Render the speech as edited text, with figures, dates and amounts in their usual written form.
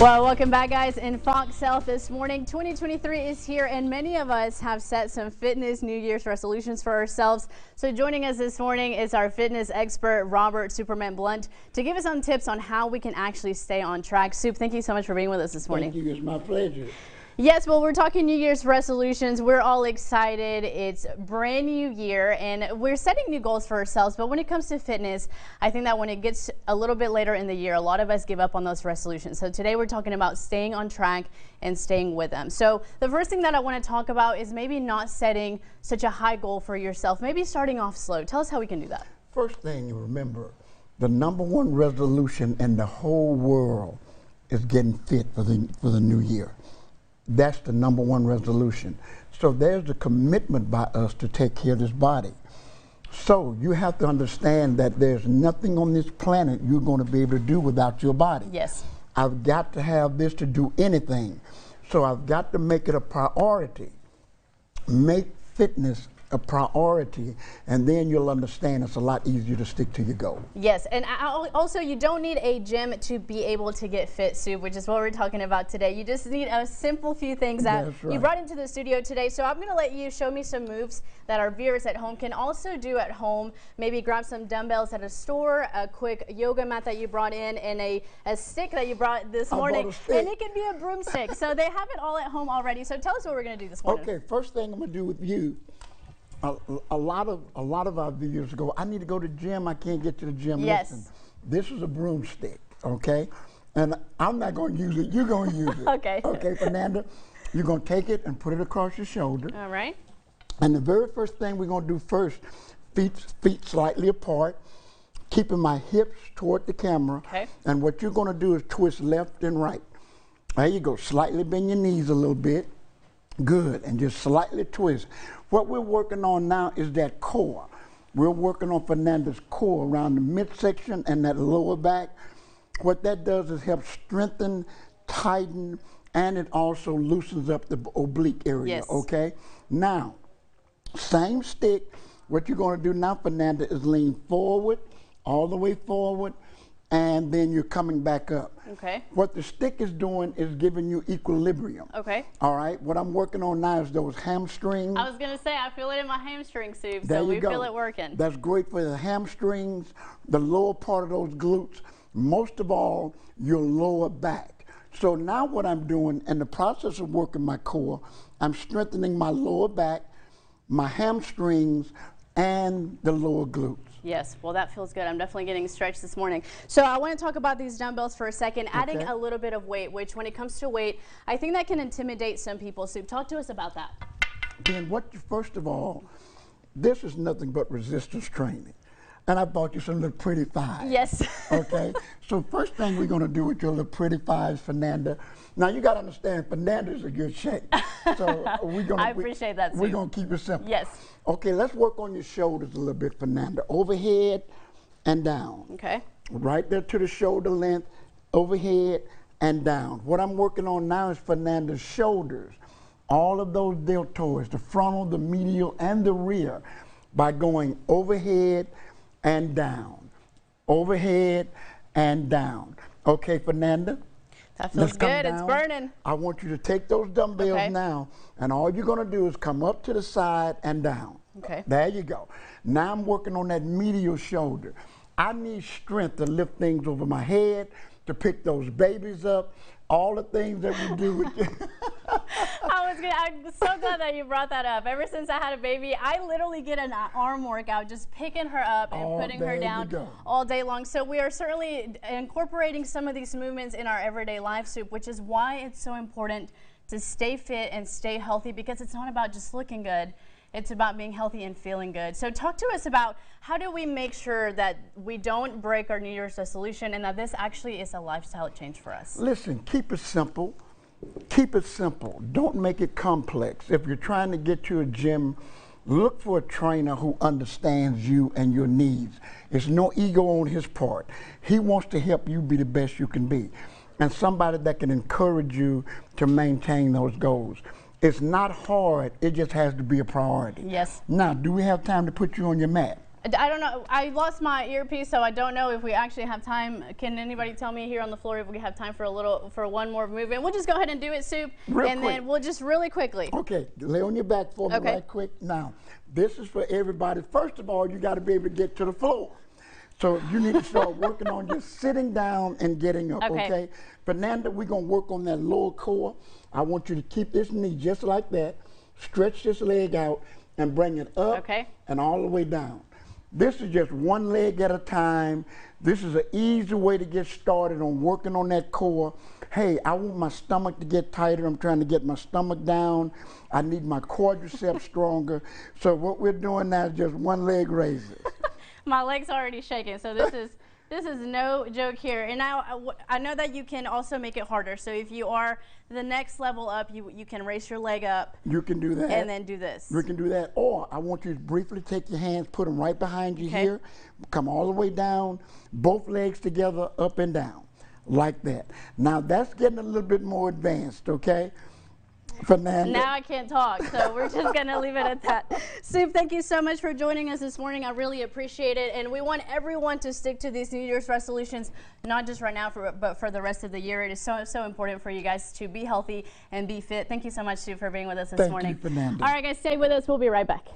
Well, welcome back, guys. In Fox Health this morning, 2023 is here, and many of us have set some fitness New Year's resolutions for ourselves. So joining us this morning is our fitness expert, Robert Superman Blunt, to give us some tips on how we can actually stay on track. Soup, thank you so much for being with us this morning. Thank you. It's my pleasure. Yes, well, we're talking New Year's resolutions. We're all excited. It's brand new year and we're setting new goals for ourselves. But when it comes to fitness, I think that when it gets a little bit later in the year, a lot of us give up on those resolutions. So today we're talking about staying on track and staying with them. So the first thing that I want to talk about is maybe not setting such a high goal for yourself, maybe starting off slow. Tell us how we can do that. First thing you remember, the #1 resolution in the whole world is getting fit for the new year. That's the #1 resolution. So there's a commitment by us to take care of this body. So you have to understand that there's nothing on this planet you're going to be able to do without your body. Yes. I've got to have this to do anything. So I've got to make it a priority. Make fitness a priority, and then you'll understand it's a lot easier to stick to your goal. Yes, and also you don't need a gym to be able to get fit, Soup, which is what we're talking about today. You just need a simple few things that you brought into the studio today. So I'm going to let you show me some moves that our viewers at home can also do at home. Maybe grab some dumbbells at a store, a quick yoga mat that you brought in, and a stick that you brought this morning. And it can be a broomstick. So they have it all at home already. So tell us what we're going to do this morning. Okay, first thing I'm going to do with you, a lot of our viewers go, I need to go to the gym, I can't get to the gym. Yes. Listen, this is a broomstick, okay? And I'm not going to use it, you're going to use it. Okay. Okay, Fernanda, you're going to take it and put it across your shoulder. All right. And the very first thing we're going to do first, feet slightly apart, keeping my hips toward the camera. Okay. And what you're going to do is twist left and right. There you go, slightly bend your knees a little bit. Good, and just slightly twist. What we're working on now is that core. We're working on Fernanda's core around the midsection and that lower back. What that does is help strengthen, tighten, and it also loosens up the oblique area, yes. Okay? Now, same stick. What you're going to do now, Fernanda, is lean forward, all the way forward, and then you're coming back up. Okay. What the stick is doing is giving you equilibrium. Okay. All right. What I'm working on now is those hamstrings. I was going to say, I feel it in my hamstring, Soup, There so you we go. feel it working. That's great for the hamstrings, the lower part of those glutes, most of all, your lower back. So now what I'm doing in the process of working my core, I'm strengthening my lower back, my hamstrings, and the lower glutes. Yes, well, that feels good. I'm definitely getting stretched this morning. So I want to talk about these dumbbells for a second, adding a little bit of weight, which when it comes to weight, I think that can intimidate some people. So talk to us about that. Then first of all, this is nothing but resistance training. And I bought you some little pretty thighs. Yes. Okay, so first thing we're going to do with your little pretty thighs, Fernanda. Now you got to understand, Fernanda's in good shape. So we're going to. I appreciate that, We're going to keep it simple. Yes. Okay, let's work on your shoulders a little bit, Fernanda. Overhead and down. Okay. Right there to the shoulder length, overhead and down. What I'm working on now is Fernanda's shoulders. All of those deltoids, the frontal, the medial, and the rear, by going overhead and down, overhead and down. Okay, Fernanda? That feels good. It's burning. I want you to take those dumbbells now, and all you're going to do is come up to the side and down. Okay. There you go. Now I'm working on that medial shoulder. I need strength to lift things over my head, to pick those babies up, all the things that we do with you. I'm so glad that you brought that up. Ever since I had a baby, I literally get an arm workout just picking her up and putting her down all day long. So we are certainly incorporating some of these movements in our everyday life, Soup, which is why it's so important to stay fit and stay healthy, because it's not about just looking good. It's about being healthy and feeling good. So talk to us about how do we make sure that we don't break our New Year's resolution and that this actually is a lifestyle change for us? Listen, keep it simple. Keep it simple. Don't make it complex. If you're trying to get to a gym, look for a trainer who understands you and your needs. It's no ego on his part. He wants to help you be the best you can be, and somebody that can encourage you to maintain those goals. It's not hard. It just has to be a priority. Yes. Now, do we have time to put you on your mat? I don't know. I lost my earpiece, so I don't know if we actually have time. Can anybody tell me here on the floor if we have time for one more movement? We'll just go ahead and do it, Soup, then we'll just really quickly. Okay, lay on your back for me right quick. Now, this is for everybody. First of all, you got to be able to get to the floor. So you need to start working on just sitting down and getting up, okay? Fernanda, we're going to work on that lower core. I want you to keep this knee just like that. Stretch this leg out and bring it up and all the way down. This is just one leg at a time. This is an easy way to get started on working on that core. Hey, I want my stomach to get tighter. I'm trying to get my stomach down. I need my quadriceps stronger. So what we're doing now is just one leg raises. My leg's already shaking, so this is no joke here. And now I know that you can also make it harder. So if you are the next level up, you can raise your leg up. You can do that. And then do this. You can do that. Or I want you to briefly take your hands, put them right behind you here, come all the way down, both legs together, up and down, like that. Now that's getting a little bit more advanced, okay? Fernanda. Now I can't talk, so we're just going to leave it at that. Soup, thank you so much for joining us this morning. I really appreciate it. And we want everyone to stick to these New Year's resolutions, not just right now, but for the rest of the year. It is so important for you guys to be healthy and be fit. Thank you so much, Soup, for being with us this morning. Thank you, Fernanda. All right, guys, stay with us. We'll be right back.